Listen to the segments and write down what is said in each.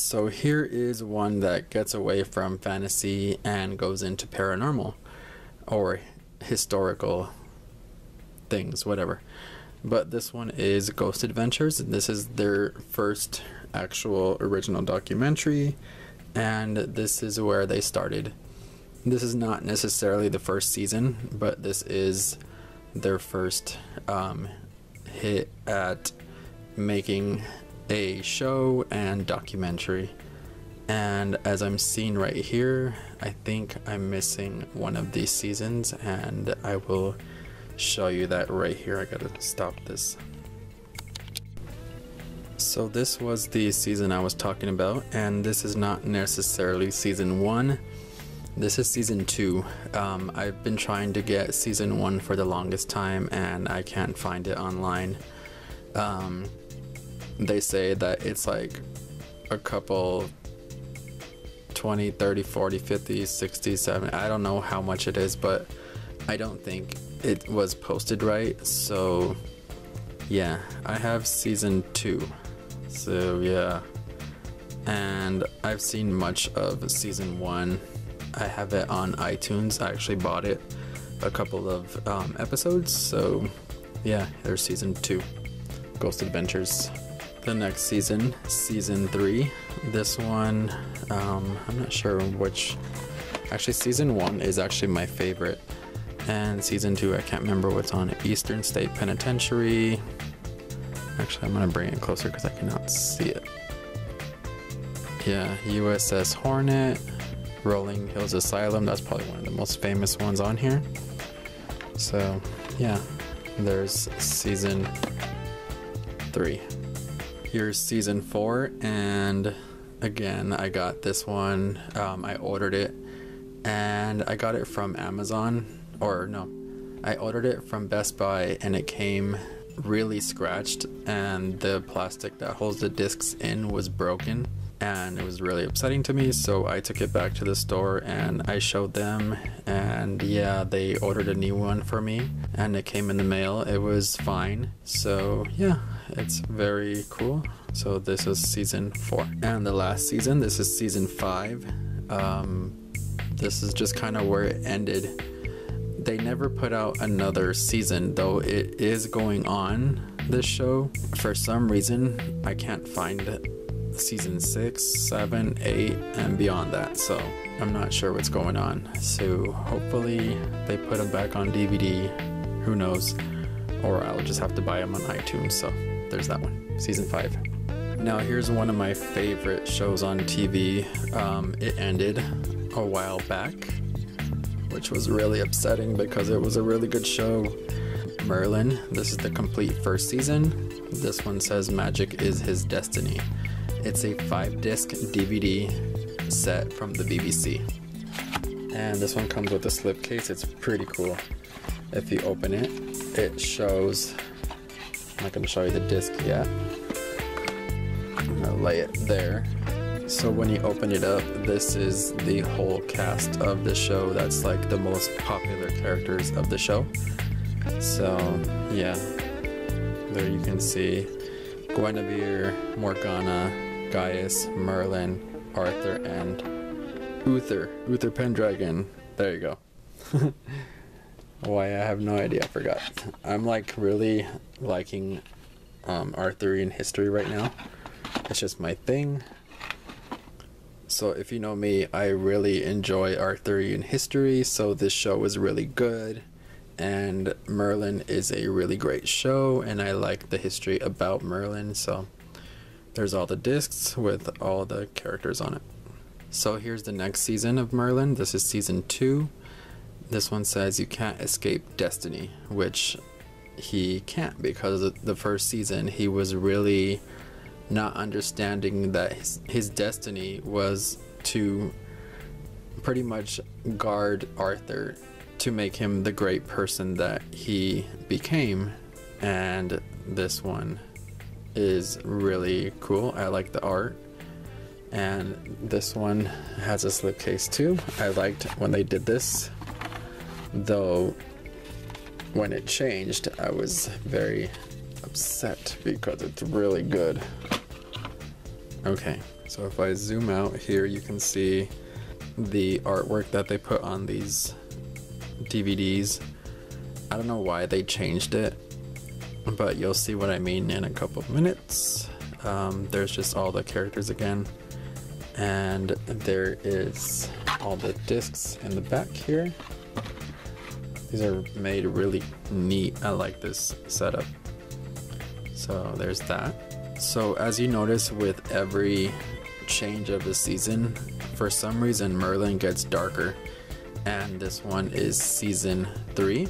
So here is one that gets away from fantasy and goes into paranormal or historical things, whatever. But this one is Ghost Adventures. This is their first actual original documentary, and this is where they started. This is not necessarily the first season, but this is their first hit at making a show and documentary. And as I'm seeing right here, I think I'm missing one of these seasons, and I will show you that right here. I gotta stop this. So this was the season I was talking about, and this is not necessarily season 1. This is season 2. I've been trying to get season 1 for the longest time, and I can't find it online. They say that it's like a couple 20, 30, 40, 50, 60, 70, I don't know how much it is, but I don't think it was posted right. So yeah, I have season 2. So yeah, and I've seen much of season 1. I have it on iTunes. I actually bought it, a couple of episodes. So yeah, there's season 2, Ghost Adventures. The next season, season 3. This one, I'm not sure which. Actually, season 1 is actually my favorite, and season 2, I can't remember what's on. Eastern State Penitentiary. Actually, I'm gonna bring it closer because I cannot see it. Yeah, USS Hornet, Rolling Hills Asylum. That's probably one of the most famous ones on here. So yeah, there's season 3. Here's season 4, and again, I got this one. I ordered it, and I got it from Amazon, or no, I ordered it from Best Buy, and it came really scratched, and the plastic that holds the discs in was broken, and it was really upsetting to me. So I took it back to the store and I showed them, and yeah, they ordered a new one for me, and it came in the mail. It was fine. So yeah, it's very cool. So this is season 4, and the last season, this is season 5. This is just kind of where it ended. They never put out another season, though it is going on, this show. For some reason, I can't find season 6, 7, 8, and beyond that, so I'm not sure what's going on. So hopefully they put them back on DVD, who knows, or I'll just have to buy them on iTunes. So there's that one, season 5. Now here's one of my favorite shows on TV. It ended a while back, which was really upsetting because it was a really good show. Merlin. This is the complete first season. This one says Magic is His Destiny. It's a 5-disc DVD set from the BBC. And this one comes with a slipcase. It's pretty cool. If you open it, it shows, I'm not going to show you the disc yet. I'm going to lay it there. So when you open it up, this is the whole cast of the show. That's like the most popular characters of the show. So yeah, there you can see Guinevere, Morgana, Gaius, Merlin, Arthur, and Uther Pendragon. There you go. Why, I have no idea, I forgot. I'm like really liking Arthurian history right now. It's just my thing. So if you know me, I really enjoy Arthurian history, so this show is really good. And Merlin is a really great show, and I like the history about Merlin. So there's all the discs with all the characters on it. So here's the next season of Merlin. This is season 2. This one says you can't escape destiny, which he can't, because the first season he was really not understanding that his destiny was to pretty much guard Arthur to make him the great person that he became. And this one is really cool. I like the art, and this one has a slipcase too. I liked when they did this, though when it changed I was very upset because it's really good. Okay, So if I zoom out here, you can see the artwork that they put on these DVDs. I don't know why they changed it, but you'll see what I mean in a couple of minutes. There's just all the characters again, and there is all the discs in the back here. These are made really neat. I like this setup. So there's that. So as you notice, with every change of the season, for some reason Merlin gets darker, and this one is season 3.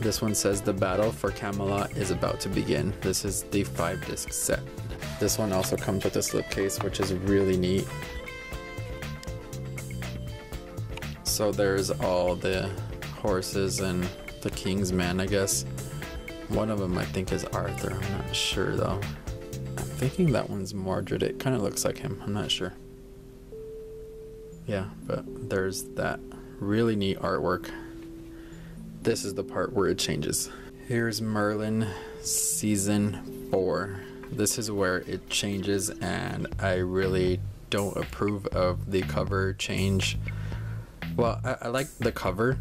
This one says the battle for Camelot is about to begin. This is the 5-disc set. This one also comes with a slipcase, which is really neat. So there's all the horses and the king's men, I guess. One of them I think is Arthur. I'm not sure though. I'm thinking that one's Mordred. It kind of looks like him. I'm not sure. Yeah, but there's that really neat artwork. This is the part where it changes. Here's Merlin season 4. This is where it changes, and I really don't approve of the cover change. Well, I like the cover,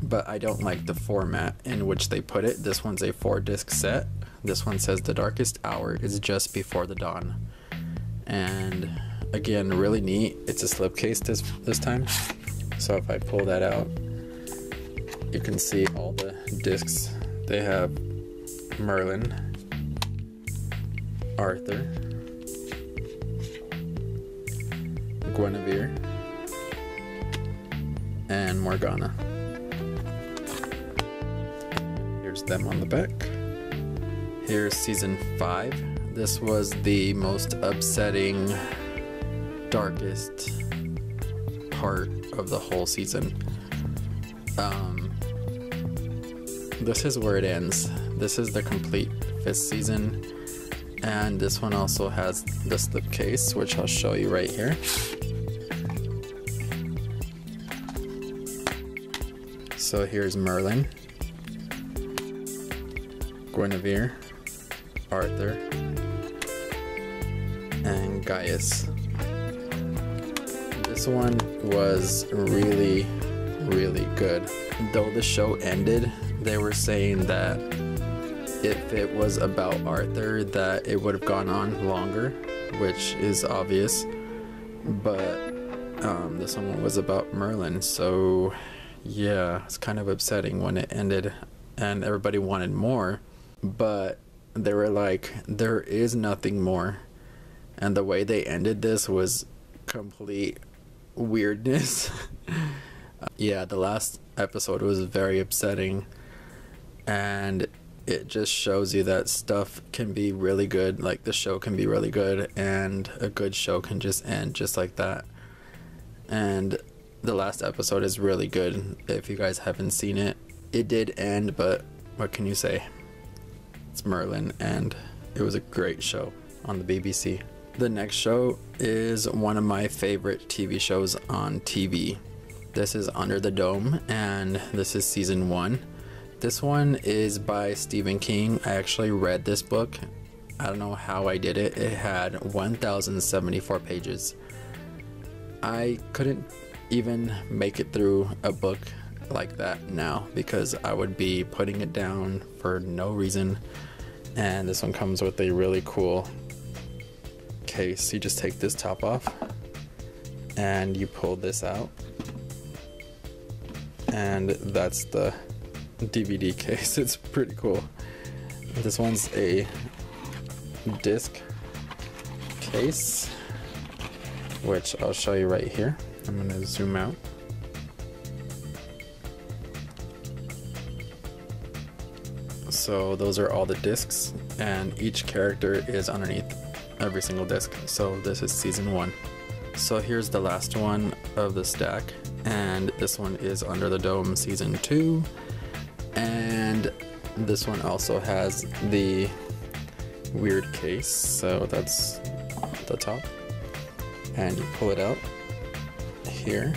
but I don't like the format in which they put it. This one's a 4-disc set. This one says the darkest hour is just before the dawn. And again, really neat. It's a slipcase this time. So if I pull that out, you can see all the discs. They have Merlin, Arthur, Guinevere, and Morgana. Here's them on the back. Here's season 5. This was the most upsetting, darkest part of the whole season. This is where it ends. This is the complete 5th season, and this one also has the slipcase, which I'll show you right here. So here's Merlin, Guinevere, Arthur, and Gaius. This one was really, really good. Though the show ended, they were saying that if it was about Arthur, that it would have gone on longer, which is obvious. But this one was about Merlin, so yeah, it's kind of upsetting when it ended, and everybody wanted more, but they were like, there is nothing more. And the way they ended this was complete weirdness. Yeah, the last episode was very upsetting, and it just shows you that stuff can be really good, like the show can be really good, and a good show can just end just like that. And the last episode is really good. If you guys haven't seen it, it did end, but what can you say? It's Merlin, and it was a great show on the BBC. The next show is one of my favorite TV shows on TV. This is Under the Dome, and this is season 1. This one is by Stephen King. I actually read this book. I don't know how I did it. It had 1,074 pages. I couldn't even make it through a book like that now, because I would be putting it down for no reason. And this one comes with a really cool case. You just take this top off and you pull this out, and that's the DVD case. It's pretty cool. This one's a disc case, which I'll show you right here. I'm gonna zoom out. So those are all the discs, and each character is underneath every single disc. So this is season 1. So here's the last one of the stack, and this one is Under the Dome season 2, and this one also has the weird case, so that's the top, and you pull it out here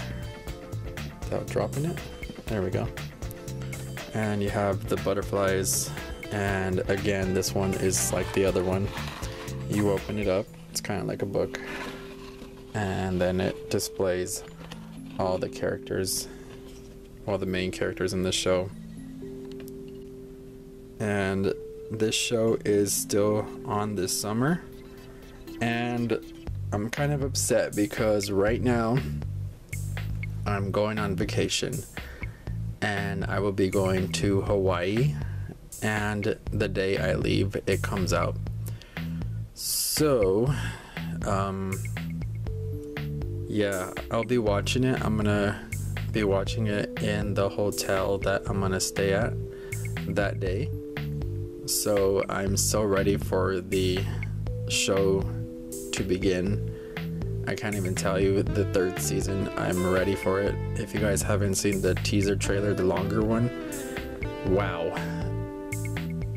without dropping it. There we go. And you have the butterflies, and again, this one is like the other one. You open it up, it's kind of like a book, and then it displays all the characters, all the main characters in the show. And this show is still on this summer, and I'm kind of upset because right now I'm going on vacation, and I will be going to Hawaii, and the day I leave it comes out. So yeah, I'll be watching it. I'm gonna be watching it in the hotel that I'm gonna stay at that day. So I'm so ready for the show to begin. I can't even tell you, the 3rd season, I'm ready for it. If you guys haven't seen the teaser trailer, the longer one, wow.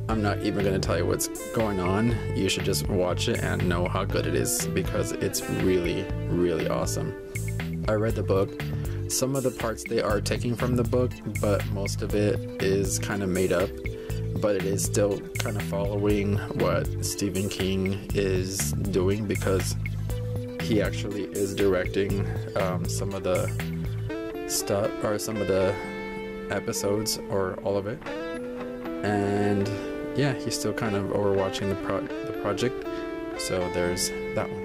I'm not even gonna tell you what's going on. You should just watch it and know how good it is, because it's really, really awesome. I read the book. Some of the parts they are taking from the book, but most of it is kind of made up. But it is still kind of following what Stephen King is doing, because he actually is directing some of the stuff, or some of the episodes, or all of it. And yeah, he's still kind of overwatching the project. So there's that one.